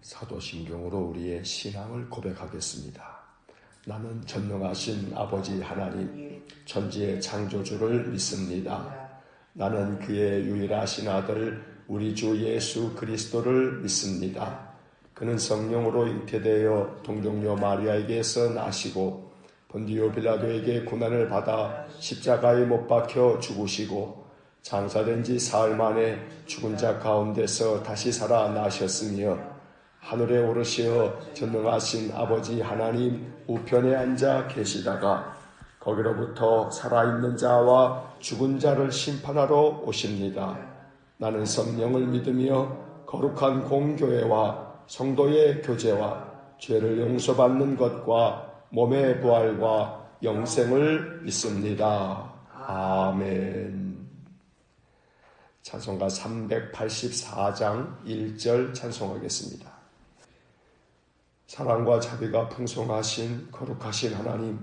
사도신경으로 우리의 신앙을 고백하겠습니다. 나는 전능하신 아버지 하나님, 천지의 창조주를 믿습니다. 나는 그의 유일하신 아들 우리 주 예수 그리스도를 믿습니다. 그는 성령으로 잉태되어 동정녀 마리아에게서 나시고 본디오 빌라도에게 고난을 받아 십자가에 못 박혀 죽으시고 장사된 지 사흘 만에 죽은 자 가운데서 다시 살아나셨으며 하늘에 오르시어 전능하신 아버지 하나님 우편에 앉아 계시다가 거기로부터 살아있는 자와 죽은 자를 심판하러 오십니다. 나는 성령을 믿으며 거룩한 공교회와 성도의 교제와 죄를 용서받는 것과 몸의 부활과 영생을 믿습니다. 아멘. 찬송가 384장 1절 찬송하겠습니다. 사랑과 자비가 풍성하신 거룩하신 하나님,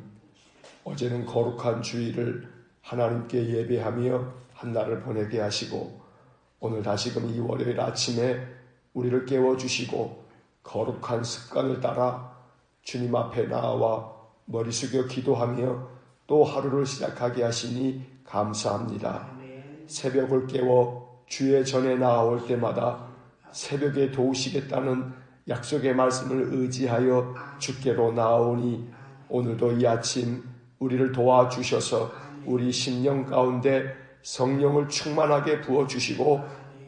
어제는 거룩한 주일을 하나님께 예배하며 한 날을 보내게 하시고 오늘 다시금 이 월요일 아침에 우리를 깨워주시고 거룩한 습관을 따라 주님 앞에 나와 머리 숙여 기도하며 또 하루를 시작하게 하시니 감사합니다. 새벽을 깨워 주의 전에 나아올 때마다 새벽에 도우시겠다는 약속의 말씀을 의지하여 주께로 나아오니 오늘도 이 아침 우리를 도와주셔서 우리 심령 가운데 성령을 충만하게 부어주시고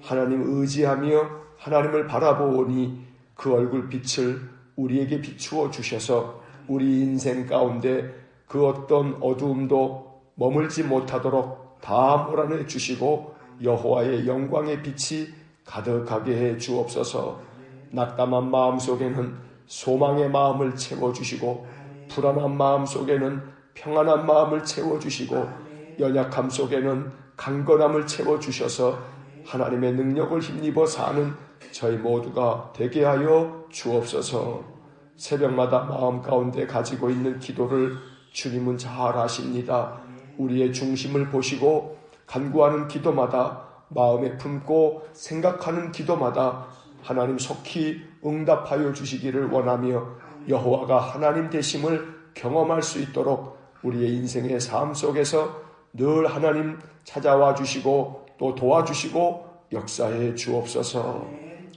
하나님 의지하며 하나님을 바라보오니 그 얼굴 빛을 우리에게 비추어 주셔서 우리 인생 가운데 그 어떤 어두움도 머물지 못하도록 다 몰아내 주시고 여호와의 영광의 빛이 가득하게 해 주옵소서. 낙담한 마음 속에는 소망의 마음을 채워주시고 불안한 마음 속에는 평안한 마음을 채워주시고 연약함 속에는 강건함을 채워주셔서 하나님의 능력을 힘입어 사는 저희 모두가 되게 하여 주옵소서. 새벽마다 마음 가운데 가지고 있는 기도를 주님은 잘 아십니다. 우리의 중심을 보시고 간구하는 기도마다 마음에 품고 생각하는 기도마다 하나님 속히 응답하여 주시기를 원하며 여호와가 하나님 되심을 경험할 수 있도록 우리의 인생의 삶 속에서 늘 하나님 찾아와 주시고 또 도와주시고 역사해 주옵소서.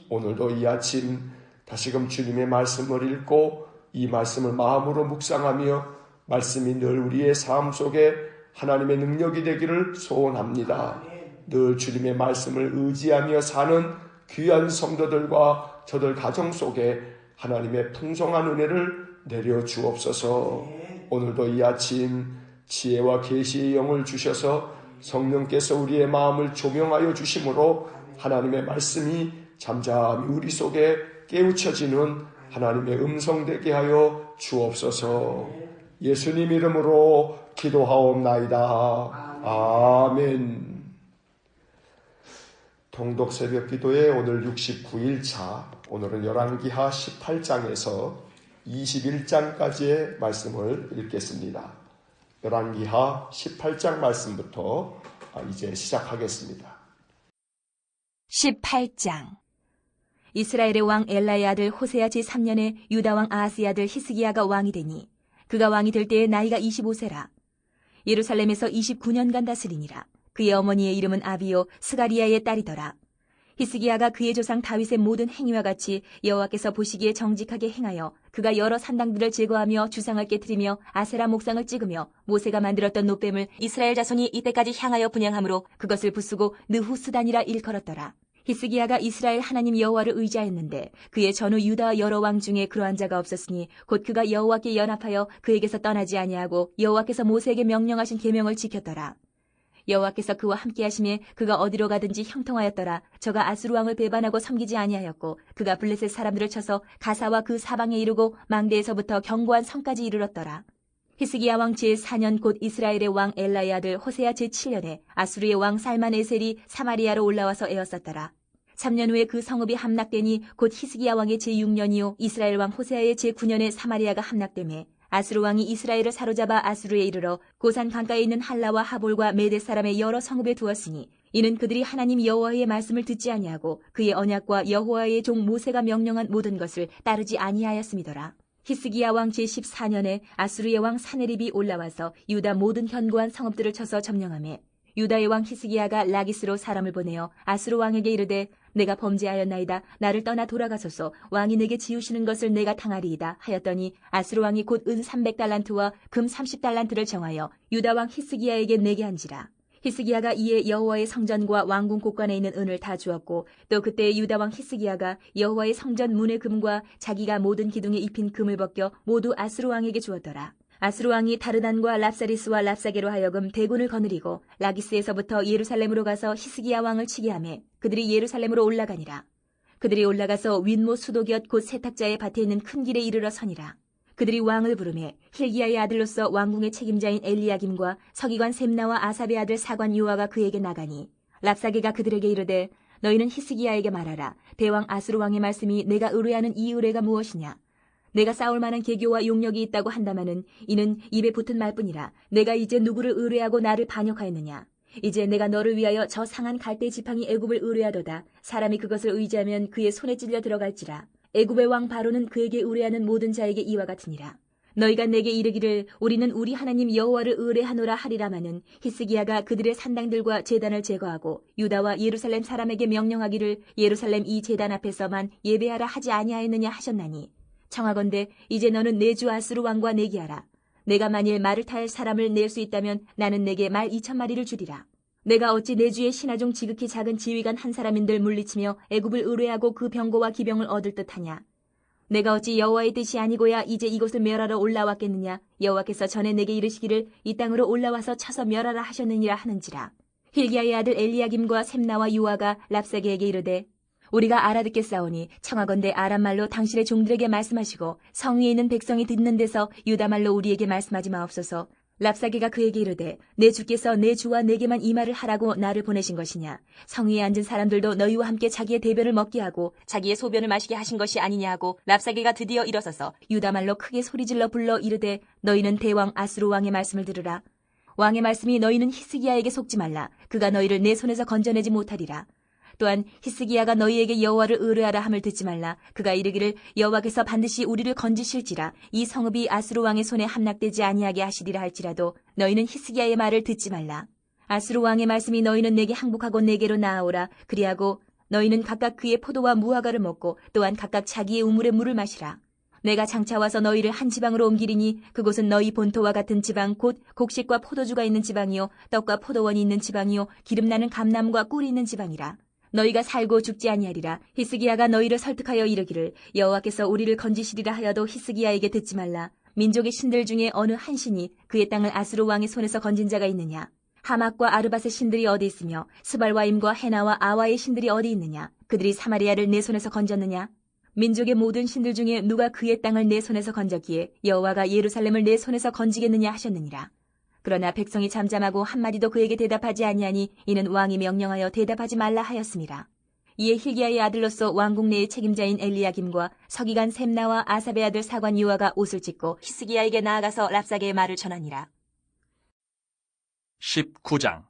오늘도 이 아침 다시금 주님의 말씀을 읽고 이 말씀을 마음으로 묵상하며 말씀이 늘 우리의 삶 속에 하나님의 능력이 되기를 소원합니다. 늘 주님의 말씀을 의지하며 사는 귀한 성도들과 저들 가정 속에 하나님의 풍성한 은혜를 내려 주옵소서. 오늘도 이 아침 지혜와 계시의 영을 주셔서 성령께서 우리의 마음을 조명하여 주심으로 하나님의 말씀이 잠잠히 우리 속에 깨우쳐지는 하나님의 음성 되게 하여 주옵소서. 예수님 이름으로 기도하옵나이다. 아멘. 통독 새벽 기도의 오늘 69일차, 오늘은 열왕기하 18장에서 21장까지의 말씀을 읽겠습니다. 열왕기하 18장 말씀부터 이제 시작하겠습니다. 18장. 이스라엘의 왕 엘라의 아들 호세아 제3년에 유다 왕 아하스의 아들 히스기야가 왕이 되니 그가 왕이 될 때의 나이가 25세라. 예루살렘에서 29년간 다스리니라. 그의 어머니의 이름은 아비요 스가리야의 딸이더라. 히스기야가 그의 조상 다윗의 모든 행위와 같이 여호와께서 보시기에 정직하게 행하여 그가 여러 산당들을 제거하며 주상을 깨뜨리며 아세라 목상을 찍으며 모세가 만들었던 놋뱀을 이스라엘 자손이 이때까지 향하여 분향함으로 그것을 부수고 느후스단이라 일컬었더라. 히스기야가 이스라엘 하나님 여호와를 의지하였는데 그의 전후 유다 여러 왕 중에 그러한 자가 없었으니 곧 그가 여호와께 연합하여 그에게서 떠나지 아니하고 여호와께서 모세에게 명령하신 계명을 지켰더라. 여호와께서 그와 함께하심에 그가 어디로 가든지 형통하였더라. 저가 아수르 왕을 배반하고 섬기지 아니하였고 그가 블레셋 사람들을 쳐서 가사와 그 사방에 이르고 망대에서부터 견고한 성까지 이르렀더라. 히스기야 왕 제4년 곧 이스라엘의 왕 엘라의 아들 호세아 제7년에 아수르의 왕 살만에셀이 사마리아로 올라와서 에었었더라. 3년 후에 그 성읍이 함락되니 곧 히스기야 왕의 제6년이요 이스라엘 왕 호세아의 제9년에 사마리아가 함락되매 아수르 왕이 이스라엘을 사로잡아 아수르에 이르러 고산 강가에 있는 할라와 하볼과 메대 사람의 여러 성읍에 두었으니 이는 그들이 하나님 여호와의 말씀을 듣지 아니하고 그의 언약과 여호와의 종 모세가 명령한 모든 것을 따르지 아니하였음이더라. 히스기야 왕 제14년에 아수르의 왕 사네립이 올라와서 유다 모든 견고한 성읍들을 쳐서 점령하며 유다의 왕 히스기야가 라기스로 사람을 보내어 아수르 왕에게 이르되 내가 범죄하였나이다. 나를 떠나 돌아가소서. 왕이 내게 지우시는 것을 내가 당하리이다 하였더니 아수르 왕이 곧 은 300달란트와 금 30달란트를 정하여 유다 왕 히스기야에게 내게 한지라. 히스기야가 이에 여호와의 성전과 왕궁 곳간에 있는 은을 다 주었고 또 그때 유다 왕 히스기야가 여호와의 성전 문의 금과 자기가 모든 기둥에 입힌 금을 벗겨 모두 아수르 왕에게 주었더라. 아수르 왕이 다르단과 랍사리스와 랍사게로 하여금 대군을 거느리고 라기스에서부터 예루살렘으로 가서 히스기야 왕을 치게 하며 그들이 예루살렘으로 올라가니라. 그들이 올라가서 윗모 수도곁 곧 세탁자의 밭에 있는 큰 길에 이르러 서니라. 그들이 왕을 부르매 힐기야의 아들로서 왕궁의 책임자인 엘리야김과 서기관 셈나와 아삽의 아들 사관 요아가 그에게 나가니 랍사게가 그들에게 이르되 너희는 히스기야에게 말하라. 대왕 아수르 왕의 말씀이 내가 의뢰하는 이 의뢰가 무엇이냐. 내가 싸울 만한 계교와 용력이 있다고 한다마는 이는 입에 붙은 말뿐이라. 내가 이제 누구를 의뢰하고 나를 반역하였느냐. 이제 내가 너를 위하여 저 상한 갈대 지팡이 애굽을 의뢰하도다. 사람이 그것을 의지하면 그의 손에 찔려 들어갈지라. 애굽의 왕 바로는 그에게 의뢰하는 모든 자에게 이와 같으니라. 너희가 내게 이르기를 우리는 우리 하나님 여호와를 의뢰하노라 하리라마는 히스기야가 그들의 산당들과 제단을 제거하고 유다와 예루살렘 사람에게 명령하기를 예루살렘 이 제단 앞에서만 예배하라 하지 아니하였느냐 하셨나니 청하건대 이제 너는 내 주 아수르 왕과 내기하라. 내가 만일 말을 탈 사람을 낼 수 있다면 나는 내게 말 2,000마리를 주리라. 내가 어찌 내 주의 신하중 지극히 작은 지휘관 한 사람인들 물리치며 애굽을 의뢰하고 그 병거와 기병을 얻을 듯하냐. 내가 어찌 여호와의 뜻이 아니고야 이제 이곳을 멸하러 올라왔겠느냐. 여호와께서 전에 내게 이르시기를 이 땅으로 올라와서 쳐서 멸하라 하셨느니라 하는지라. 힐기야의 아들 엘리야김과 셈나와 유아가 랍사게에게 이르되 우리가 알아듣겠사오니 청하건대 아람말로 당신의 종들에게 말씀하시고 성위에 있는 백성이 듣는 데서 유다말로 우리에게 말씀하지 마옵소서. 랍사게가 그에게 이르되 내 주께서 내 주와 내게만 이 말을 하라고 나를 보내신 것이냐. 성위에 앉은 사람들도 너희와 함께 자기의 대변을 먹게 하고 자기의 소변을 마시게 하신 것이 아니냐 하고 랍사게가 드디어 일어서서 유다말로 크게 소리질러 불러 이르되 너희는 대왕 아수르 왕의 말씀을 들으라. 왕의 말씀이 너희는 히스기야에게 속지 말라. 그가 너희를 내 손에서 건져내지 못하리라. 또한 히스기야가 너희에게 여호와를 의뢰하라 함을 듣지 말라. 그가 이르기를 여호와께서 반드시 우리를 건지실지라. 이 성읍이 아수르 왕의 손에 함락되지 아니하게 하시리라 할지라도 너희는 히스기야의 말을 듣지 말라. 아수르 왕의 말씀이 너희는 내게 항복하고 내게로 나아오라. 그리하고 너희는 각각 그의 포도와 무화과를 먹고 또한 각각 자기의 우물의 물을 마시라. 내가 장차 와서 너희를 한 지방으로 옮기리니 그곳은 너희 본토와 같은 지방 곧 곡식과 포도주가 있는 지방이요 떡과 포도원이 있는 지방이요 기름나는 감람과 꿀이 있는 지방이라. 너희가 살고 죽지 아니하리라. 히스기야가 너희를 설득하여 이르기를 여호와께서 우리를 건지시리라 하여도 히스기야에게 듣지 말라. 민족의 신들 중에 어느 한 신이 그의 땅을 아수르 왕의 손에서 건진 자가 있느냐. 하맛과 아르밧의 신들이 어디 있으며 스발와임과 헤나와 아와의 신들이 어디 있느냐. 그들이 사마리아를 내 손에서 건졌느냐. 민족의 모든 신들 중에 누가 그의 땅을 내 손에서 건졌기에 여호와가 예루살렘을 내 손에서 건지겠느냐 하셨느니라. 그러나 백성이 잠잠하고 한마디도 그에게 대답하지 아니하니 이는 왕이 명령하여 대답하지 말라 하였습니다. 이에 힐기야의 아들로서 왕궁 내의 책임자인 엘리야김과 서기관 셈나와 아삽의 아들 사관 요아가 옷을 찢고 히스기야에게 나아가서 랍사게의 말을 전하니라. 19장.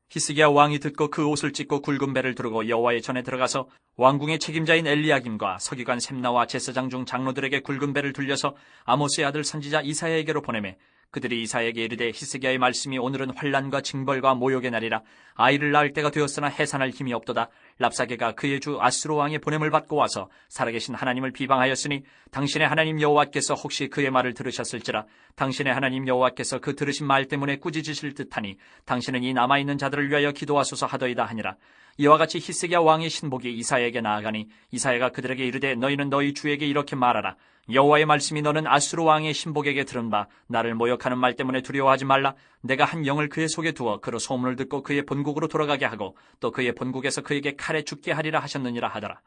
히스기야 왕이 듣고 그 옷을 찢고 굵은 배를 두르고 여호와의 전에 들어가서 왕궁의 책임자인 엘리야김과 서기관 셈나와 제사장 중 장로들에게 굵은 배를 둘려서 아모스의 아들 선지자 이사야에게로 보내매 그들이 이사야에게 이르되 히스기야의 말씀이 오늘은 환난과 징벌과 모욕의 날이라. 아이를 낳을 때가 되었으나 해산할 힘이 없도다. 랍사게가 그의 주 아수르 왕의 보냄을 받고 와서 살아계신 하나님을 비방하였으니 당신의 하나님 여호와께서 혹시 그의 말을 들으셨을지라. 당신의 하나님 여호와께서 그 들으신 말 때문에 꾸짖으실 듯하니 당신은 이 남아있는 자들을 위하여 기도하소서 하더이다 하니라. 이와 같이 히스기야 왕의 신복이 이사야에게 나아가니 이사야가 그들에게 이르되 너희는 너희 주에게 이렇게 말하라. 여호와의 말씀이 너는 아수르 왕의 신복에게 들은 바 나를 모욕하는 말 때문에 두려워하지 말라. 내가 한 영을 그의 속에 두어 그로 소문을 듣고 그의 본국으로 돌아가게 하고 또 그의 본국에서 그에게 칼에 죽게 하리라 하셨느니라 하더라.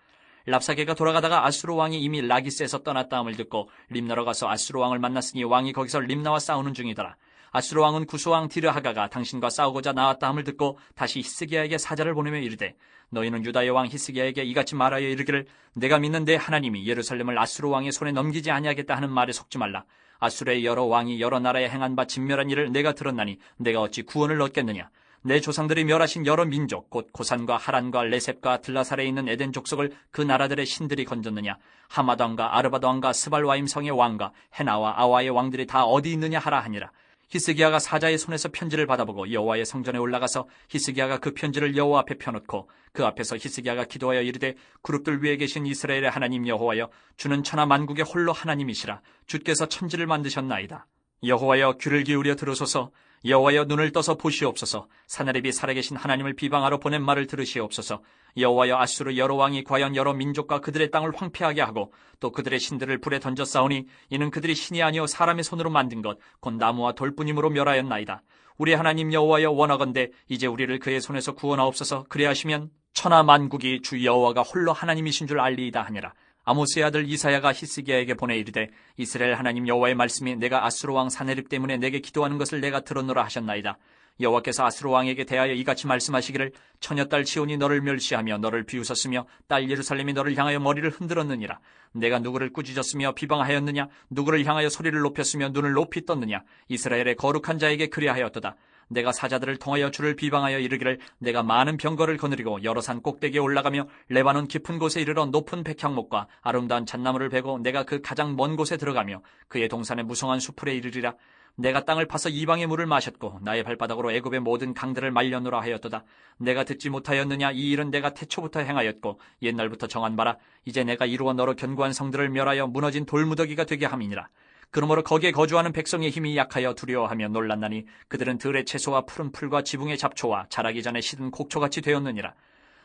랍사게가 돌아가다가 아수르 왕이 이미 라기스에서 떠났다 함을 듣고 림나로 가서 아수르 왕을 만났으니 왕이 거기서 림나와 싸우는 중이더라. 아수르 왕은 구스왕 디르하가가 당신과 싸우고자 나왔다 함을 듣고 다시 히스기야에게 사자를 보내며 이르되 너희는 유다의 왕 히스기야에게 이같이 말하여 이르기를 내가 믿는 내 하나님이 예루살렘을 아수르 왕의 손에 넘기지 아니하겠다 하는 말에 속지 말라. 아수르의 여러 왕이 여러 나라에 행한 바 진멸한 일을 내가 들었나니 내가 어찌 구원을 얻겠느냐. 내 조상들이 멸하신 여러 민족 곧 고산과 하란과 레셉과 들라살에 있는 에덴 족속을 그 나라들의 신들이 건졌느냐? 하마드 왕과 아르바드 왕과 스발와임 성의 왕과 헤나와 아와의 왕들이 다 어디 있느냐 하라 하니라. 히스기야가 사자의 손에서 편지를 받아보고 여호와의 성전에 올라가서 히스기야가 그 편지를 여호와 앞에 펴놓고 그 앞에서 히스기야가 기도하여 이르되 그룹들 위에 계신 이스라엘의 하나님 여호와여, 주는 천하 만국의 홀로 하나님이시라. 주께서 천지를 만드셨나이다. 여호와여, 귀를 기울여 들으소서. 여호와여, 눈을 떠서 보시옵소서. 사나립이 살아계신 하나님을 비방하러 보낸 말을 들으시옵소서. 여호와여, 아수르 여러 왕이 과연 여러 민족과 그들의 땅을 황폐하게 하고 또 그들의 신들을 불에 던져 싸우니 이는 그들이 신이 아니요 사람의 손으로 만든 것 곧 나무와 돌뿐이므로 멸하였나이다. 우리 하나님 여호와여, 원하건대 이제 우리를 그의 손에서 구원하옵소서. 그리하시면 천하 만국이 주 여호와가 홀로 하나님이신 줄 알리이다 하니라. 아모스의 아들 이사야가 히스기야에게 보내 이르되 이스라엘 하나님 여호와의 말씀이 내가 아수르 왕 사네립 때문에 내게 기도하는 것을 내가 들었노라 하셨나이다. 여호와께서 아수르 왕에게 대하여 이같이 말씀하시기를 처녀딸 시온이 너를 멸시하며 너를 비웃었으며 딸 예루살렘이 너를 향하여 머리를 흔들었느니라. 내가 누구를 꾸짖었으며 비방하였느냐? 누구를 향하여 소리를 높였으며 눈을 높이 떴느냐? 이스라엘의 거룩한 자에게 그리하였도다. 내가 사자들을 통하여 주를 비방하여 이르기를 내가 많은 병거를 거느리고 여러 산 꼭대기에 올라가며 레바논 깊은 곳에 이르러 높은 백향목과 아름다운 잣나무를 베고 내가 그 가장 먼 곳에 들어가며 그의 동산의 무성한 수풀에 이르리라. 내가 땅을 파서 이방의 물을 마셨고 나의 발바닥으로 애굽의 모든 강들을 말려놓으라 하였도다. 내가 듣지 못하였느냐? 이 일은 내가 태초부터 행하였고 옛날부터 정한 바라. 이제 내가 이루어 너로 견고한 성들을 멸하여 무너진 돌무더기가 되게 함이니라. 그러므로 거기에 거주하는 백성의 힘이 약하여 두려워하며 놀랐나니 그들은 들의 채소와 푸른 풀과 지붕의 잡초와 자라기 전에 시든 곡초같이 되었느니라.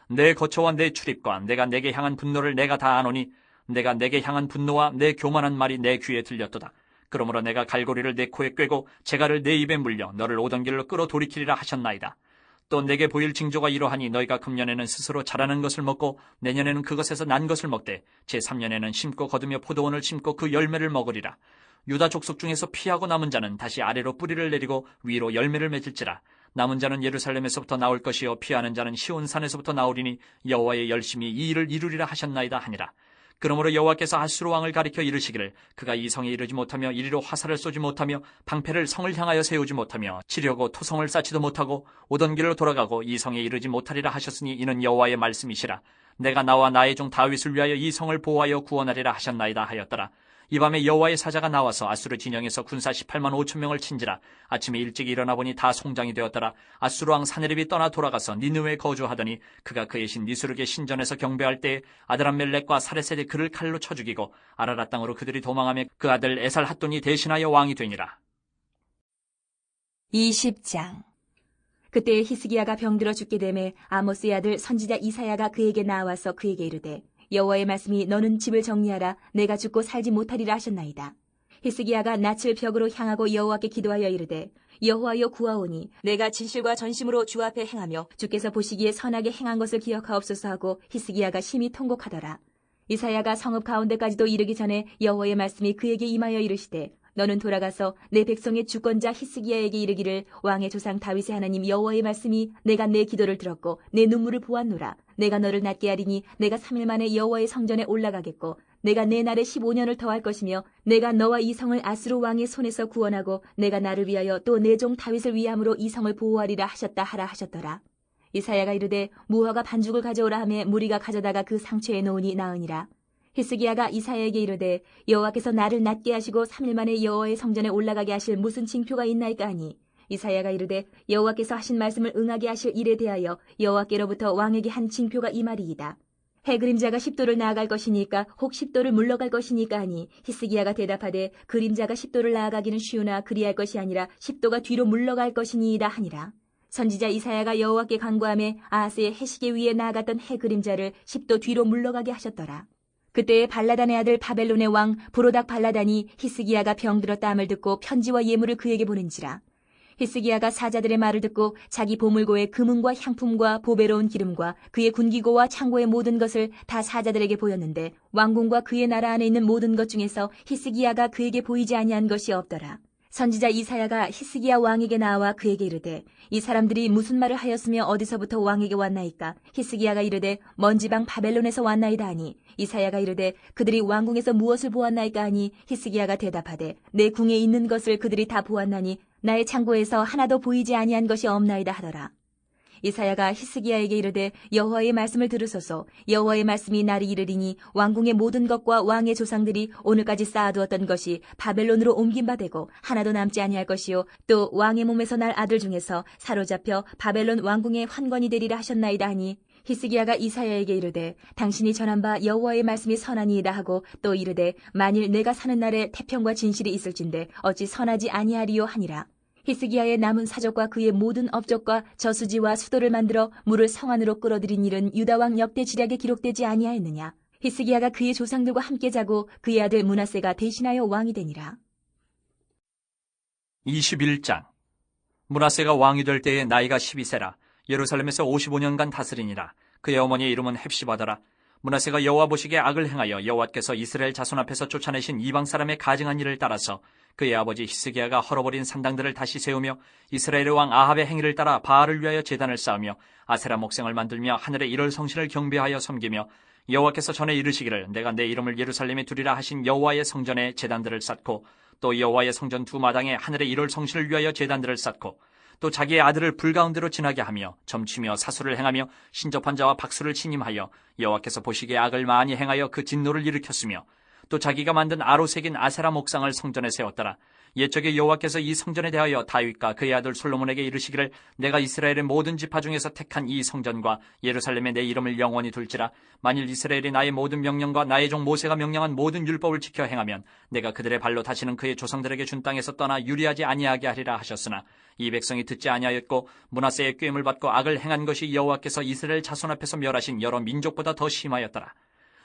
내 거처와 내 출입과 내가 내게 향한 분노를 내가 다 아노니 내가 내게 향한 분노와 내 교만한 말이 내 귀에 들렸도다. 그러므로 내가 갈고리를 내 코에 꿰고 재갈을 내 입에 물려 너를 오던 길로 끌어 돌이키리라 하셨나이다. 또 내게 보일 징조가 이러하니 너희가 금년에는 스스로 자라는 것을 먹고 내년에는 그것에서 난 것을 먹되 제3년에는 심고 거두며 포도원을 심고 그 열매를 먹으리라. 유다 족속 중에서 피하고 남은 자는 다시 아래로 뿌리를 내리고 위로 열매를 맺을지라. 남은 자는 예루살렘에서부터 나올 것이요 피하는 자는 시온산에서부터 나오리니 여호와의 열심히 이 일을 이루리라 하셨나이다 하니라. 그러므로 여호와께서 아수르 왕을 가리켜 이르시기를 그가 이 성에 이르지 못하며 이리로 화살을 쏘지 못하며 방패를 성을 향하여 세우지 못하며 치려고 토성을 쌓지도 못하고 오던 길로 돌아가고 이 성에 이르지 못하리라 하셨으니 이는 여호와의 말씀이시라. 내가 나와 나의 종 다윗을 위하여 이 성을 보호하여 구원하리라 하셨나이다 하였더라. 이 밤에 여호와의 사자가 나와서 아수르 진영에서 군사 18만 5천 명을 친지라. 아침에 일찍 일어나 보니 다 송장이 되었더라. 아수르 왕 사네립이 떠나 돌아가서 니느웨에 거주하더니 그가 그의 신 니스룩의 신전에서 경배할 때에 아드람멜렉과 사레셋이 그를 칼로 쳐 죽이고 아라랏 땅으로 그들이 도망하며 그 아들 에살핫돈이 대신하여 왕이 되니라. 20장. 그때 히스기야가 병들어 죽게 되매 아모스의 아들 선지자 이사야가 그에게 나와서 그에게 이르되 여호와의 말씀이 너는 집을 정리하라. 내가 죽고 살지 못하리라 하셨나이다. 히스기야가 낯을 벽으로 향하고 여호와께 기도하여 이르되 여호와여 구하오니 내가 진실과 전심으로 주 앞에 행하며 주께서 보시기에 선하게 행한 것을 기억하옵소서 하고 히스기야가 심히 통곡하더라. 이사야가 성읍 가운데까지도 이르기 전에 여호와의 말씀이 그에게 임하여 이르시되 너는 돌아가서 내 백성의 주권자 히스기야에게 이르기를 왕의 조상 다윗의 하나님 여호와의 말씀이 내가 내 기도를 들었고 내 눈물을 보았노라. 내가 너를 낫게 하리니 내가 3일 만에 여호와의 성전에 올라가겠고 내가 내 날에 15년을 더할 것이며 내가 너와 이 성을 아수르 왕의 손에서 구원하고 내가 나를 위하여 또 내 종 다윗을 위함으로 이 성을 보호하리라 하셨다 하라 하셨더라. 이사야가 이르되 무화과 반죽을 가져오라 하매 무리가 가져다가 그 상처에 놓으니 나으니라. 히스기야가 이사야에게 이르되 여호와께서 나를 낫게 하시고 3일 만에 여호와의 성전에 올라가게 하실 무슨 징표가 있나이까 하니 이사야가 이르되 여호와께서 하신 말씀을 응하게 하실 일에 대하여 여호와께로부터 왕에게 한 징표가 이 말이이다. 해 그림자가 10도를 나아갈 것이니까 혹 10도를 물러갈 것이니까 하니 히스기야가 대답하되 그림자가 10도를 나아가기는 쉬우나 그리할 것이 아니라 10도가 뒤로 물러갈 것이니이다 하니라. 선지자 이사야가 여호와께 간구하며 아하스의 해시계 위에 나아갔던 해 그림자를 10도 뒤로 물러가게 하셨더라. 그때 발라단의 아들 바벨론의 왕 브로닥 발라단이 히스기야가 병들었다 함을 듣고 편지와 예물을 그에게 보낸지라. 히스기야가 사자들의 말을 듣고 자기 보물고에 금은과 향품과 보배로운 기름과 그의 군기고와 창고의 모든 것을 다 사자들에게 보였는데 왕궁과 그의 나라 안에 있는 모든 것 중에서 히스기야가 그에게 보이지 아니한 것이 없더라. 선지자 이사야가 히스기야 왕에게 나와 그에게 이르되 이 사람들이 무슨 말을 하였으며 어디서부터 왕에게 왔나이까? 히스기야가 이르되 먼 지방 바벨론에서 왔나이다 하니 이사야가 이르되 그들이 왕궁에서 무엇을 보았나이까 하니 히스기야가 대답하되 내 궁에 있는 것을 그들이 다 보았나니 나의 창고에서 하나도 보이지 아니한 것이 없나이다 하더라. 이사야가 히스기야에게 이르되 여호와의 말씀을 들으소서. 여호와의 말씀이 날이 이르리니 왕궁의 모든 것과 왕의 조상들이 오늘까지 쌓아두었던 것이 바벨론으로 옮긴 바 되고 하나도 남지 아니할 것이요 또 왕의 몸에서 날 아들 중에서 사로잡혀 바벨론 왕궁의 환관이 되리라 하셨나이다 하니 히스기야가 이사야에게 이르되 당신이 전한 바 여호와의 말씀이 선하니이다 하고 또 이르되 만일 내가 사는 날에 태평과 진실이 있을진데 어찌 선하지 아니하리요 하니라. 히스기야의 남은 사적과 그의 모든 업적과 저수지와 수도를 만들어 물을 성 안으로 끌어들인 일은 유다왕 역대 지략에 기록되지 아니하였느냐. 히스기야가 그의 조상들과 함께 자고 그의 아들 므낫세가 대신하여 왕이 되니라. 21장. 므낫세가 왕이 될 때에 나이가 12세라. 예루살렘에서 55년간 다스리니라. 그의 어머니의 이름은 헵시바더라. 므낫세가 여호와 보시기에 악을 행하여 여호와께서 이스라엘 자손 앞에서 쫓아내신 이방 사람의 가증한 일을 따라서 그의 아버지 히스기야가 헐어버린 산당들을 다시 세우며 이스라엘의 왕 아합의 행위를 따라 바알을 위하여 제단을 쌓으며 아세라 목생을 만들며 하늘의 일월 성신을 경배하여 섬기며 여호와께서 전에 이르시기를 내가 내 이름을 예루살렘에 두리라 하신 여호와의 성전에 제단들을 쌓고 또 여호와의 성전 두 마당에 하늘의 일월 성신을 위하여 제단들을 쌓고 또 자기의 아들을 불가운데로 지나게 하며 점치며 사수를 행하며 신접한 자와 박수를 신임하여 여호와께서 보시기에 악을 많이 행하여 그 진노를 일으켰으며 또 자기가 만든 아로색인 아세라 목상을 성전에 세웠더라. 옛적에 여호와께서 이 성전에 대하여 다윗과 그의 아들 솔로몬에게 이르시기를 내가 이스라엘의 모든 지파 중에서 택한 이 성전과 예루살렘에 내 이름을 영원히 둘지라. 만일 이스라엘이 나의 모든 명령과 나의 종 모세가 명령한 모든 율법을 지켜 행하면 내가 그들의 발로 다시는 그의 조상들에게 준 땅에서 떠나 유리하지 아니하게 하리라 하셨으나 이 백성이 듣지 아니하였고 므낫세의 꾀임을 받고 악을 행한 것이 여호와께서 이스라엘 자손 앞에서 멸하신 여러 민족보다 더 심하였더라.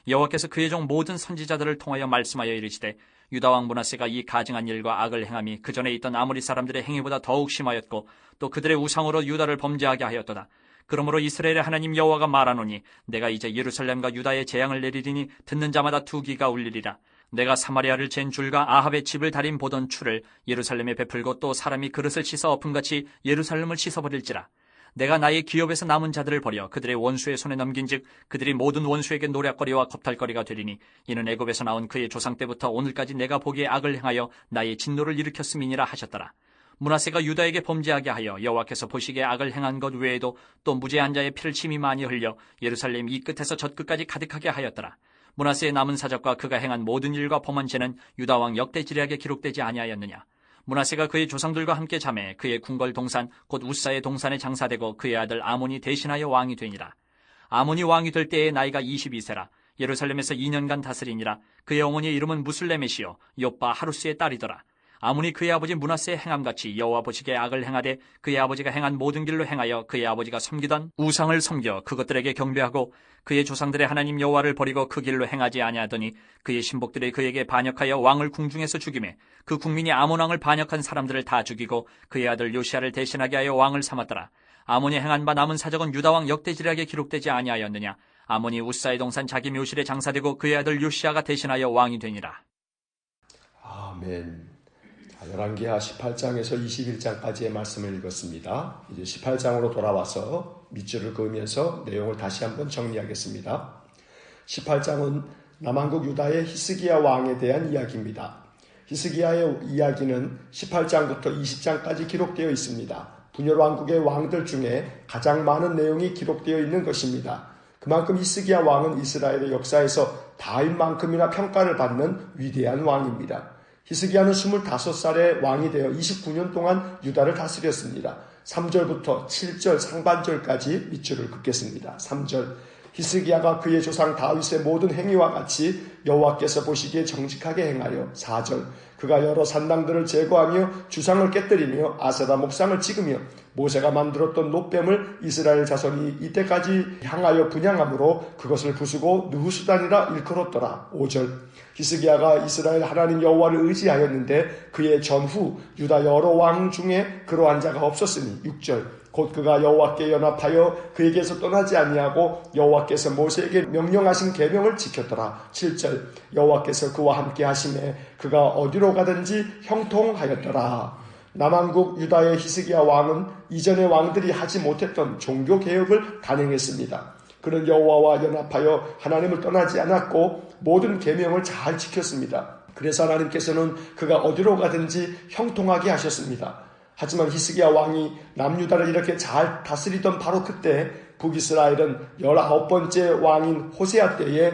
여호와께서 그의 종 모든 선지자들을 통하여 말씀하여 이르시되 유다 왕 므낫세가 이 가증한 일과 악을 행함이 그 전에 있던 아모리 사람들의 행위보다 더욱 심하였고 또 그들의 우상으로 유다를 범죄하게 하였도다. 그러므로 이스라엘의 하나님 여호와가 말하노니 내가 이제 예루살렘과 유다에 재앙을 내리리니 듣는 자마다 투기가 울리리라. 내가 사마리아를 잰 줄과 아합의 집을 달인 보던 추를 예루살렘에 베풀고 또 사람이 그릇을 씻어 엎음같이 예루살렘을 씻어버릴지라. 내가 나의 기업에서 남은 자들을 버려 그들의 원수의 손에 넘긴즉 그들이 모든 원수에게 노략거리와 겁탈거리가 되리니 이는 애굽에서 나온 그의 조상 때부터 오늘까지 내가 보기에 악을 행하여 나의 진노를 일으켰음이니라 하셨더라. 므낫세가 유다에게 범죄하게 하여 여호와께서 보시기에 악을 행한 것 외에도 또 무죄한 자의 피를 심히 많이 흘려 예루살렘 이 끝에서 저 끝까지 가득하게 하였더라. 므낫세의 남은 사적과 그가 행한 모든 일과 범한 죄는 유다 왕 역대 지략에 기록되지 아니하였느냐. 므낫세가 그의 조상들과 함께 잠에 그의 궁궐 동산 곧 우사의 동산에 장사되고 그의 아들 아몬이 대신하여 왕이 되니라. 아몬이 왕이 될 때의 나이가 22세라. 예루살렘에서 2년간 다스리니라. 그의 어머니의 이름은 무슬레메시요 욥바 하루스의 딸이더라. 아몬이 그의 아버지 므낫세의 행함같이 여호와 보시기에 악을 행하되 그의 아버지가 행한 모든 길로 행하여 그의 아버지가 섬기던 우상을 섬겨 그것들에게 경배하고 그의 조상들의 하나님 여호와를 버리고 그 길로 행하지 아니하더니 그의 신복들이 그에게 반역하여 왕을 궁중에서 죽이매 그 국민이 아몬 왕을 반역한 사람들을 다 죽이고 그의 아들 요시아를 대신하게 하여 왕을 삼았더라. 아몬이 행한 바 남은 사적은 유다 왕 역대 지략에 기록되지 아니하였느냐. 아몬이 우사의 동산 자기 묘실에 장사되고 그의 아들 요시아가 대신하여 왕이 되니라. 아멘. 열왕기하 18장에서 21장까지의 말씀을 읽었습니다. 이제 18장으로 돌아와서 밑줄을 그으면서 내용을 다시 한번 정리하겠습니다. 18장은 남한국 유다의 히스기야 왕에 대한 이야기입니다. 히스기야의 이야기는 18장부터 20장까지 기록되어 있습니다. 분열 왕국의 왕들 중에 가장 많은 내용이 기록되어 있는 것입니다. 그만큼 히스기야 왕은 이스라엘의 역사에서 다윗만큼이나 평가를 받는 위대한 왕입니다. 히스기야는 25살에 왕이 되어 29년 동안 유다를 다스렸습니다. 3절부터 7절 상반절까지 밑줄을 긋겠습니다. 3절 히스기야가 그의 조상 다윗의 모든 행위와 같이 여호와께서 보시기에 정직하게 행하여 4절 그가 여러 산당들을 제거하며 주상을 깨뜨리며 아세라 목상을 찍으며 모세가 만들었던 놋뱀을 이스라엘 자손이 이때까지 향하여 분향함으로 그것을 부수고 느후수단이라 일컬었더라. 5절 히스기야가 이스라엘 하나님 여호와를 의지하였는데 그의 전후 유다 여러 왕 중에 그러한 자가 없었으니 6절 곧 그가 여호와께 연합하여 그에게서 떠나지 아니하고 여호와께서 모세에게 명령하신 계명을 지켰더라. 7절 여호와께서 그와 함께 하심에 그가 어디로 가든지 형통하였더라. 남한국 유다의 히스기야 왕은 이전의 왕들이 하지 못했던 종교개혁을 단행했습니다. 그는 여호와와 연합하여 하나님을 떠나지 않았고 모든 계명을 잘 지켰습니다. 그래서 하나님께서는 그가 어디로 가든지 형통하게 하셨습니다. 하지만 히스기야 왕이 남유다를 이렇게 잘 다스리던 바로 그때 북이스라엘은 19번째 왕인 호세아 때에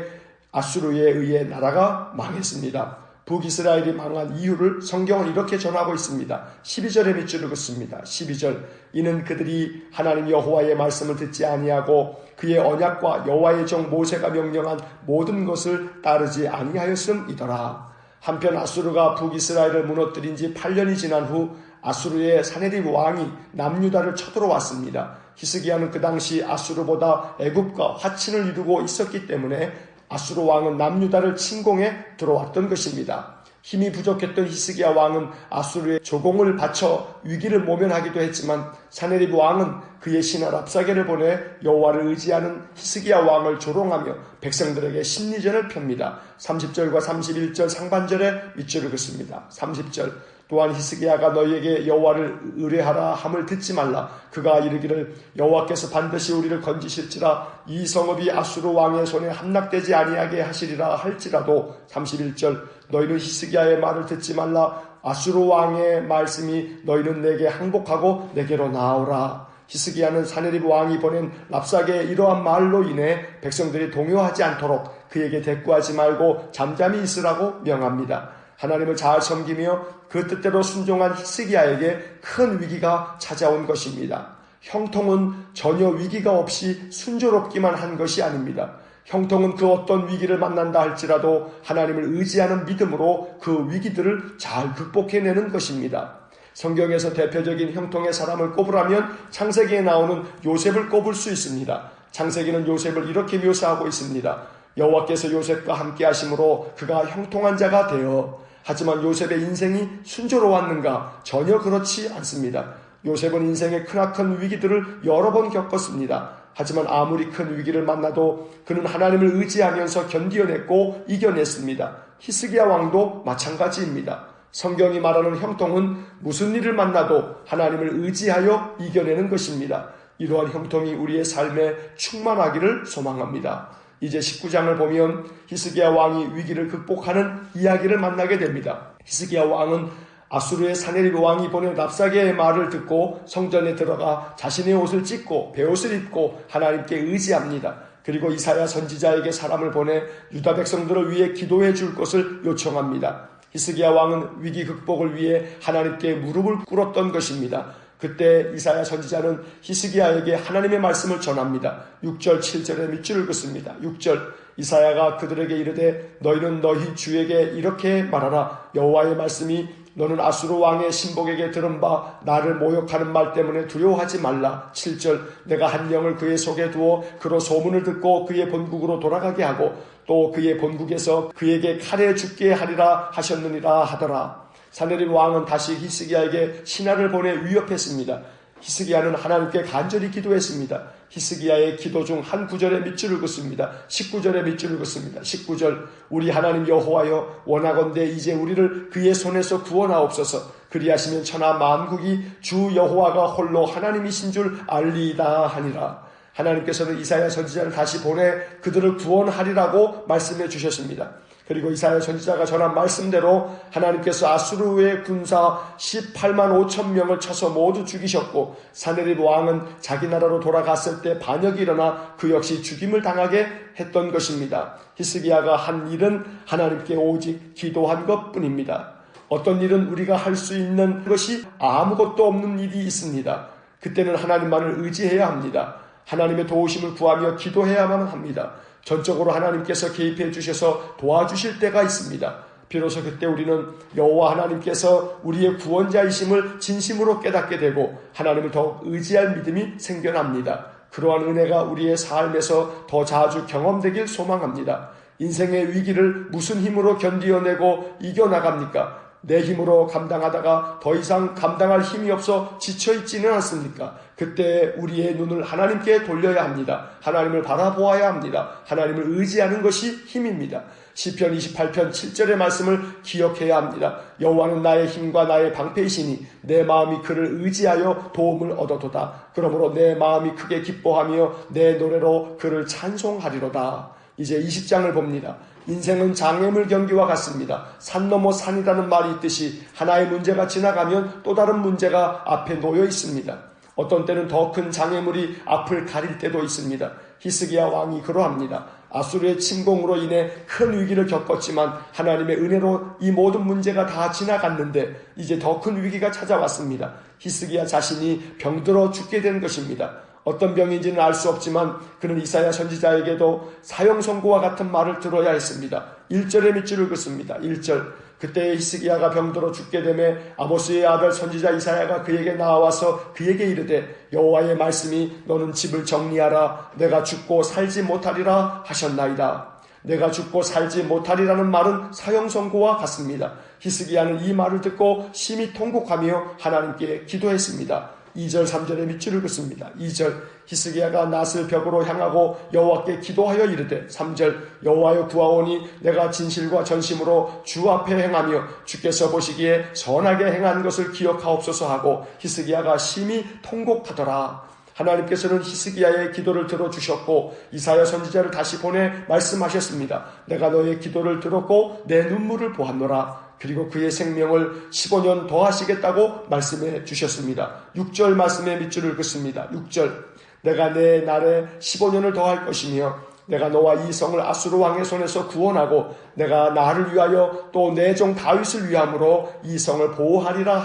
아수르에 의해 나라가 망했습니다. 북이스라엘이 망한 이유를 성경은 이렇게 전하고 있습니다. 12절에 밑줄을 긋습니다. 12절, 이는 그들이 하나님 여호와의 말씀을 듣지 아니하고 그의 언약과 여호와의 종 모세가 명령한 모든 것을 따르지 아니하였음이더라. 한편 아수르가 북이스라엘을 무너뜨린 지 8년이 지난 후 아수르의 사네립 왕이 남유다를 쳐들어왔습니다. 히스기야는 그 당시 아수르보다 애굽과 화친을 이루고 있었기 때문에 아수르 왕은 남유다를 침공해 들어왔던 것입니다. 힘이 부족했던 히스기야 왕은 아수르의 조공을 바쳐 위기를 모면하기도 했지만 사네립 왕은 그의 신하 랍사게를 보내 여호와를 의지하는 히스기야 왕을 조롱하며 백성들에게 심리전을 펴니다. 30절과 31절 상반절에 밑줄을 긋습니다. 30절, 또한 히스기야가 너희에게 여호와를 의뢰하라 함을 듣지 말라. 그가 이르기를 여호와께서 반드시 우리를 건지실지라 이 성읍이 아수르 왕의 손에 함락되지 아니하게 하시리라 할지라도 31절, 너희는 히스기야의 말을 듣지 말라. 아수르 왕의 말씀이 너희는 내게 항복하고 내게로 나오라. 히스기야는 사네립 왕이 보낸 랍사게의 이러한 말로 인해 백성들이 동요하지 않도록 그에게 대꾸하지 말고 잠잠히 있으라고 명합니다. 하나님을 잘 섬기며 그 뜻대로 순종한 히스기야에게 큰 위기가 찾아온 것입니다. 형통은 전혀 위기가 없이 순조롭기만 한 것이 아닙니다. 형통은 그 어떤 위기를 만난다 할지라도 하나님을 의지하는 믿음으로 그 위기들을 잘 극복해내는 것입니다. 성경에서 대표적인 형통의 사람을 꼽으라면 창세기에 나오는 요셉을 꼽을 수 있습니다. 창세기는 요셉을 이렇게 묘사하고 있습니다. 여호와께서 요셉과 함께 하심으로 그가 형통한 자가 되어. 하지만 요셉의 인생이 순조로웠는가? 전혀 그렇지 않습니다. 요셉은 인생의 크나큰 위기들을 여러 번 겪었습니다. 하지만 아무리 큰 위기를 만나도 그는 하나님을 의지하면서 견디어냈고 이겨냈습니다. 히스기야 왕도 마찬가지입니다. 성경이 말하는 형통은 무슨 일을 만나도 하나님을 의지하여 이겨내는 것입니다. 이러한 형통이 우리의 삶에 충만하기를 소망합니다. 이제 19장을 보면 히스기야 왕이 위기를 극복하는 이야기를 만나게 됩니다. 히스기야 왕은 아수르의 사네립 왕이 보낸 랍사게의 말을 듣고 성전에 들어가 자신의 옷을 찢고 베옷을 입고 하나님께 의지합니다. 그리고 이사야 선지자에게 사람을 보내 유다 백성들을 위해 기도해 줄 것을 요청합니다. 히스기야 왕은 위기 극복을 위해 하나님께 무릎을 꿇었던 것입니다. 그때 이사야 선지자는 히스기야에게 하나님의 말씀을 전합니다. 6절 7절에 밑줄을 긋습니다. 6절, 이사야가 그들에게 이르되 너희는 너희 주에게 이렇게 말하라. 여호와의 말씀이 너는 아수르 왕의 신복에게 들은 바 나를 모욕하는 말 때문에 두려워하지 말라. 7절, 내가 한 영을 그의 속에 두어 그로 소문을 듣고 그의 본국으로 돌아가게 하고 또 그의 본국에서 그에게 칼에 죽게 하리라 하셨느니라 하더라. 사네립 왕은 다시 히스기야에게 신하를 보내 위협했습니다. 히스기야는 하나님께 간절히 기도했습니다. 히스기야의 기도 중 한 구절에 밑줄을 긋습니다. 19절에 밑줄을 긋습니다. 19절, 우리 하나님 여호와여 원하건대 이제 우리를 그의 손에서 구원하옵소서. 그리하시면 천하 만국이 주 여호와가 홀로 하나님이신 줄 알리이다 하니라. 하나님께서는 이사야 선지자를 다시 보내 그들을 구원하리라고 말씀해 주셨습니다. 그리고 이사야 선지자가 전한 말씀대로 하나님께서 아수르의 군사 18만 5천 명을 쳐서 모두 죽이셨고 사네립 왕은 자기 나라로 돌아갔을 때 반역이 일어나 그 역시 죽임을 당하게 했던 것입니다. 히스기야가 한 일은 하나님께 오직 기도한 것뿐입니다. 어떤 일은 우리가 할 수 있는 것이 아무것도 없는 일이 있습니다. 그때는 하나님만을 의지해야 합니다. 하나님의 도우심을 구하며 기도해야만 합니다. 전적으로 하나님께서 개입해 주셔서 도와주실 때가 있습니다. 비로소 그때 우리는 여호와 하나님께서 우리의 구원자이심을 진심으로 깨닫게 되고 하나님을 더욱 의지할 믿음이 생겨납니다. 그러한 은혜가 우리의 삶에서 더 자주 경험되길 소망합니다. 인생의 위기를 무슨 힘으로 견디어내고 이겨나갑니까? 내 힘으로 감당하다가 더 이상 감당할 힘이 없어 지쳐있지는 않습니까? 그때 우리의 눈을 하나님께 돌려야 합니다. 하나님을 바라보아야 합니다. 하나님을 의지하는 것이 힘입니다. 시편 28편 7절의 말씀을 기억해야 합니다. 여호와는 나의 힘과 나의 방패이시니 내 마음이 그를 의지하여 도움을 얻어도다. 그러므로 내 마음이 크게 기뻐하며 내 노래로 그를 찬송하리로다. 이제 20장을 봅니다. 인생은 장애물 경기와 같습니다. 산 넘어 산이라는 말이 있듯이 하나의 문제가 지나가면 또 다른 문제가 앞에 놓여 있습니다. 어떤 때는 더 큰 장애물이 앞을 가릴 때도 있습니다. 히스기야 왕이 그러합니다. 아수르의 침공으로 인해 큰 위기를 겪었지만 하나님의 은혜로 이 모든 문제가 다 지나갔는데 이제 더 큰 위기가 찾아왔습니다. 히스기야 자신이 병들어 죽게 된 것입니다. 어떤 병인지는 알 수 없지만 그는 이사야 선지자에게도 사형 선고와 같은 말을 들어야 했습니다. 1절의 밑줄을 긋습니다. 1절. 그때 히스기야가 병들어 죽게 되매 아모스의 아들 선지자 이사야가 그에게 나와서 그에게 이르되 여호와의 말씀이 너는 집을 정리하라. 내가 죽고 살지 못하리라 하셨나이다. 내가 죽고 살지 못하리라는 말은 사형 선고와 같습니다. 히스기야는 이 말을 듣고 심히 통곡하며 하나님께 기도했습니다. 2절 3절의 밑줄을 긋습니다. 2절 히스기야가 낫을 벽으로 향하고 여호와께 기도하여 이르되 3절 여호와여 구하오니 내가 진실과 전심으로 주 앞에 행하며 주께서 보시기에 선하게 행한 것을 기억하옵소서 하고 히스기야가 심히 통곡하더라. 하나님께서는 히스기야의 기도를 들어주셨고 이사야 선지자를 다시 보내 말씀하셨습니다. 내가 너의 기도를 들었고 내 눈물을 보았노라. 그리고 그의 생명을 15년 더 하시겠다고 말씀해 주셨습니다. 6절 말씀의 밑줄을 긋습니다. 6절 내가 내 날에 15년을 더 할 것이며 내가 너와 이 성을 아수르 왕의 손에서 구원하고 내가 나를 위하여 또 내 종 다윗을 위함으로 이 성을 보호하리라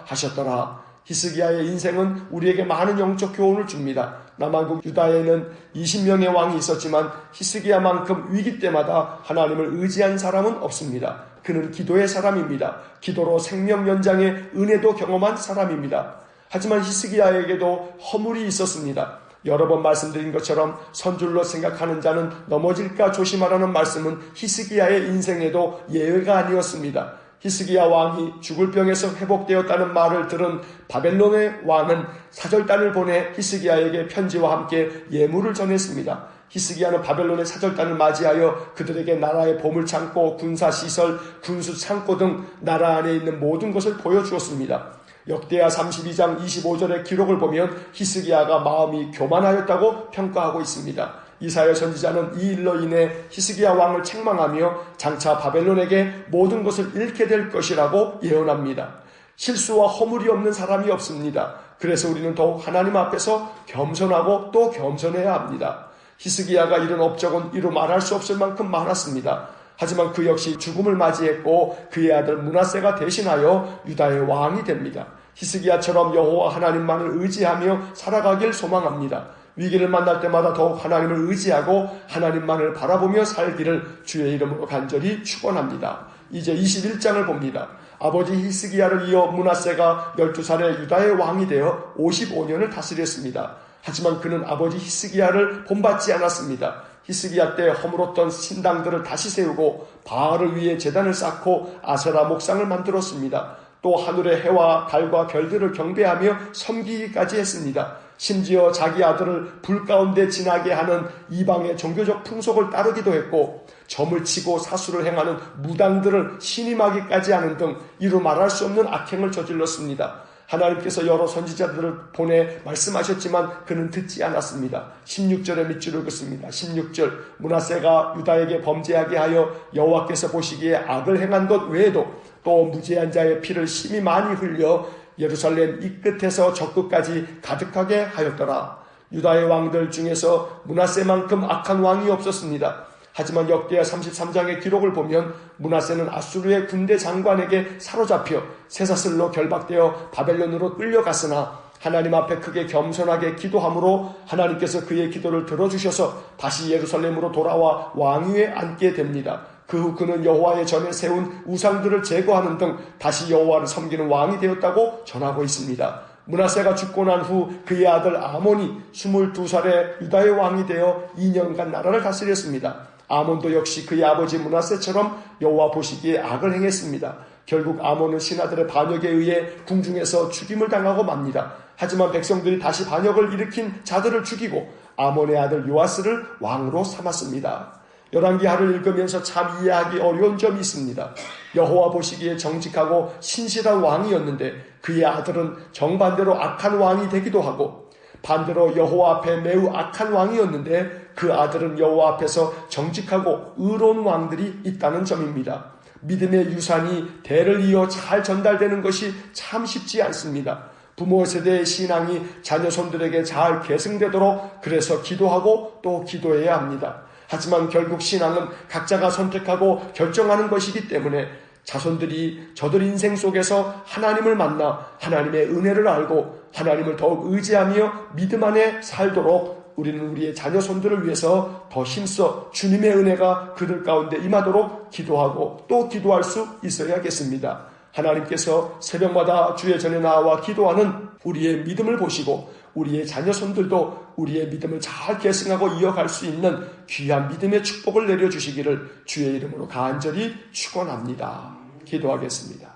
하셨더라. 히스기야의 인생은 우리에게 많은 영적 교훈을 줍니다. 남한국 유다에는 20명의 왕이 있었지만 히스기야만큼 위기 때마다 하나님을 의지한 사람은 없습니다. 그는 기도의 사람입니다. 기도로 생명 연장의 은혜도 경험한 사람입니다. 하지만 히스기야에게도 허물이 있었습니다. 여러 번 말씀드린 것처럼 선줄로 생각하는 자는 넘어질까 조심하라는 말씀은 히스기야의 인생에도 예외가 아니었습니다. 히스기야 왕이 죽을 병에서 회복되었다는 말을 들은 바벨론의 왕은 사절단을 보내 히스기야에게 편지와 함께 예물을 전했습니다. 히스기야는 바벨론의 사절단을 맞이하여 그들에게 나라의 보물창고, 군사시설, 군수창고 등 나라 안에 있는 모든 것을 보여주었습니다. 역대하 32장 25절의 기록을 보면 히스기야가 마음이 교만하였다고 평가하고 있습니다. 이사야 선지자는 이 일로 인해 히스기야 왕을 책망하며 장차 바벨론에게 모든 것을 잃게 될 것이라고 예언합니다. 실수와 허물이 없는 사람이 없습니다. 그래서 우리는 더욱 하나님 앞에서 겸손하고 또 겸손해야 합니다. 히스기야가 이룬 업적은 이루 말할 수 없을 만큼 많았습니다. 하지만 그 역시 죽음을 맞이했고 그의 아들 므낫세가 대신하여 유다의 왕이 됩니다. 히스기야처럼 여호와 하나님만을 의지하며 살아가길 소망합니다. 위기를 만날 때마다 더욱 하나님을 의지하고 하나님만을 바라보며 살기를 주의 이름으로 간절히 축원합니다. 이제 21장을 봅니다. 아버지 히스기야를 이어 므낫세가 12살에 유다의 왕이 되어 55년을 다스렸습니다. 하지만 그는 아버지 히스기야를 본받지 않았습니다. 히스기야 때 허물었던 신당들을 다시 세우고 바알을 위해 제단을 쌓고 아세라 목상을 만들었습니다. 또 하늘의 해와 달과 별들을 경배하며 섬기기까지 했습니다. 심지어 자기 아들을 불 가운데 지나게 하는 이방의 종교적 풍속을 따르기도 했고 점을 치고 사수를 행하는 무당들을 신임하기까지 하는 등 이루 말할 수 없는 악행을 저질렀습니다. 하나님께서 여러 선지자들을 보내 말씀하셨지만 그는 듣지 않았습니다. 16절의 밑줄을 긋습니다. 16절 므낫세가 유다에게 범죄하게 하여 여호와께서 보시기에 악을 행한 것 외에도 또 무죄한 자의 피를 심히 많이 흘려 예루살렘 이 끝에서 저 끝까지 가득하게 하였더라. 유다의 왕들 중에서 므낫세만큼 악한 왕이 없었습니다. 하지만 역대하 33장의 기록을 보면 므낫세는 아수르의 군대 장관에게 사로잡혀 쇠사슬로 결박되어 바벨론으로 끌려갔으나 하나님 앞에 크게 겸손하게 기도함으로 하나님께서 그의 기도를 들어주셔서 다시 예루살렘으로 돌아와 왕위에 앉게 됩니다. 그 후 그는 여호와의 전에 세운 우상들을 제거하는 등 다시 여호와를 섬기는 왕이 되었다고 전하고 있습니다. 므낫세가 죽고 난 후 그의 아들 아몬이 22살에 유다의 왕이 되어 2년간 나라를 다스렸습니다. 아몬도 역시 그의 아버지 므낫세처럼 여호와 보시기에 악을 행했습니다. 결국 아몬은 신하들의 반역에 의해 궁중에서 죽임을 당하고 맙니다. 하지만 백성들이 다시 반역을 일으킨 자들을 죽이고 아몬의 아들 요아스를 왕으로 삼았습니다. 열왕기하를 읽으면서 참 이해하기 어려운 점이 있습니다. 여호와 보시기에 정직하고 신실한 왕이었는데 그의 아들은 정반대로 악한 왕이 되기도 하고 반대로 여호와 앞에 매우 악한 왕이었는데 그 아들은 여호와 앞에서 정직하고 의로운 왕들이 있다는 점입니다. 믿음의 유산이 대를 이어 잘 전달되는 것이 참 쉽지 않습니다. 부모 세대의 신앙이 자녀손들에게 잘 계승되도록 그래서 기도하고 또 기도해야 합니다. 하지만 결국 신앙은 각자가 선택하고 결정하는 것이기 때문에 자손들이 저들 인생 속에서 하나님을 만나 하나님의 은혜를 알고 하나님을 더욱 의지하며 믿음 안에 살도록 우리는 우리의 자녀손들을 위해서 더 힘써 주님의 은혜가 그들 가운데 임하도록 기도하고 또 기도할 수 있어야겠습니다. 하나님께서 새벽마다 주의 전에 나와 기도하는 우리의 믿음을 보시고 우리의 자녀손들도 우리의 믿음을 잘 계승하고 이어갈 수 있는 귀한 믿음의 축복을 내려주시기를 주의 이름으로 간절히 축원합니다. 기도하겠습니다.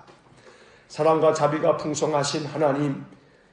사랑과 자비가 풍성하신 하나님,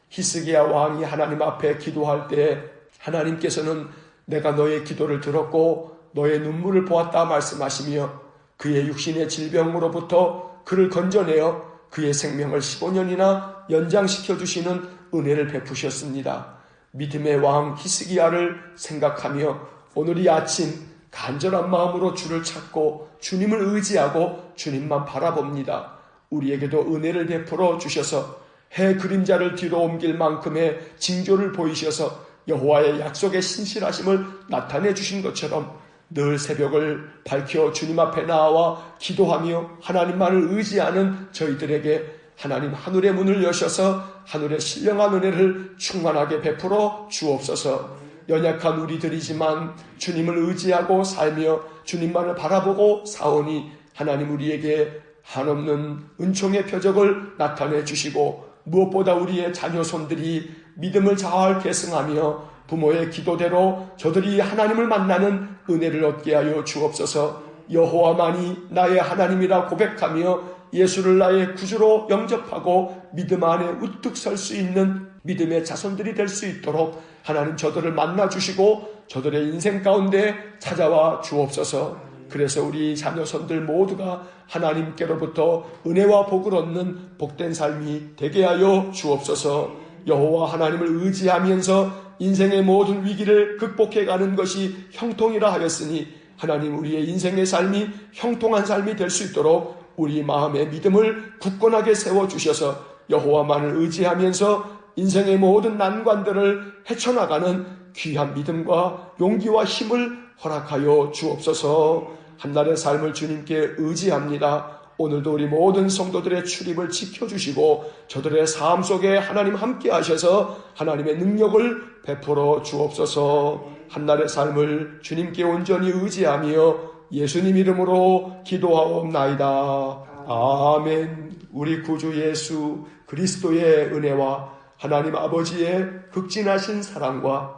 히스기야 왕이 하나님 앞에 기도할 때 하나님께서는 내가 너의 기도를 들었고 너의 눈물을 보았다 말씀하시며 그의 육신의 질병으로부터 그를 건져내어 그의 생명을 15년이나 연장시켜 주시는 은혜를 베푸셨습니다. 믿음의 왕 히스기야를 생각하며 오늘 이 아침 간절한 마음으로 주를 찾고 주님을 의지하고 주님만 바라봅니다. 우리에게도 은혜를 베풀어 주셔서 해 그림자를 뒤로 옮길 만큼의 징조를 보이셔서 여호와의 약속의 신실하심을 나타내 주신 것처럼 늘 새벽을 밝혀 주님 앞에 나와 기도하며 하나님만을 의지하는 저희들에게 하나님 하늘의 문을 여셔서 하늘의 신령한 은혜를 충만하게 베풀어 주옵소서. 연약한 우리들이지만 주님을 의지하고 살며 주님만을 바라보고 사오니 하나님 우리에게 한없는 은총의 표적을 나타내 주시고 무엇보다 우리의 자녀손들이 믿음을 잘 계승하며 부모의 기도대로 저들이 하나님을 만나는 은혜를 얻게 하여 주옵소서. 여호와만이 나의 하나님이라 고백하며 예수를 나의 구주로 영접하고 믿음 안에 우뚝 설 수 있는 믿음의 자손들이 될 수 있도록 하나님 저들을 만나 주시고 저들의 인생 가운데 찾아와 주옵소서. 그래서 우리 자녀손들 모두가 하나님께로부터 은혜와 복을 얻는 복된 삶이 되게 하여 주옵소서. 여호와 하나님을 의지하면서 인생의 모든 위기를 극복해가는 것이 형통이라 하였으니 하나님 우리의 인생의 삶이 형통한 삶이 될 수 있도록 우리 마음의 믿음을 굳건하게 세워주셔서 여호와만을 의지하면서 인생의 모든 난관들을 헤쳐나가는 귀한 믿음과 용기와 힘을 허락하여 주옵소서. 한날의 삶을 주님께 의지합니다. 오늘도 우리 모든 성도들의 출입을 지켜주시고 저들의 삶 속에 하나님 함께 하셔서 하나님의 능력을 베풀어 주옵소서. 한날의 삶을 주님께 온전히 의지하며 예수님 이름으로 기도하옵나이다. 아멘. 우리 구주 예수 그리스도의 은혜와 하나님 아버지의 극진하신 사랑과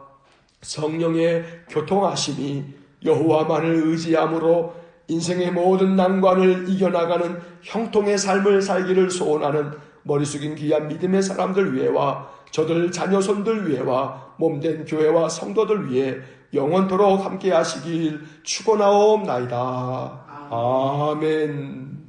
성령의 교통하심이 여호와만을 의지함으로 인생의 모든 난관을 이겨나가는 형통의 삶을 살기를 소원하는 머리 숙인 귀한 믿음의 사람들 위해와 저들 자녀손들 위해와 몸된 교회와 성도들 위해 영원토록 함께 하시길 축원하옵나이다. 아멘.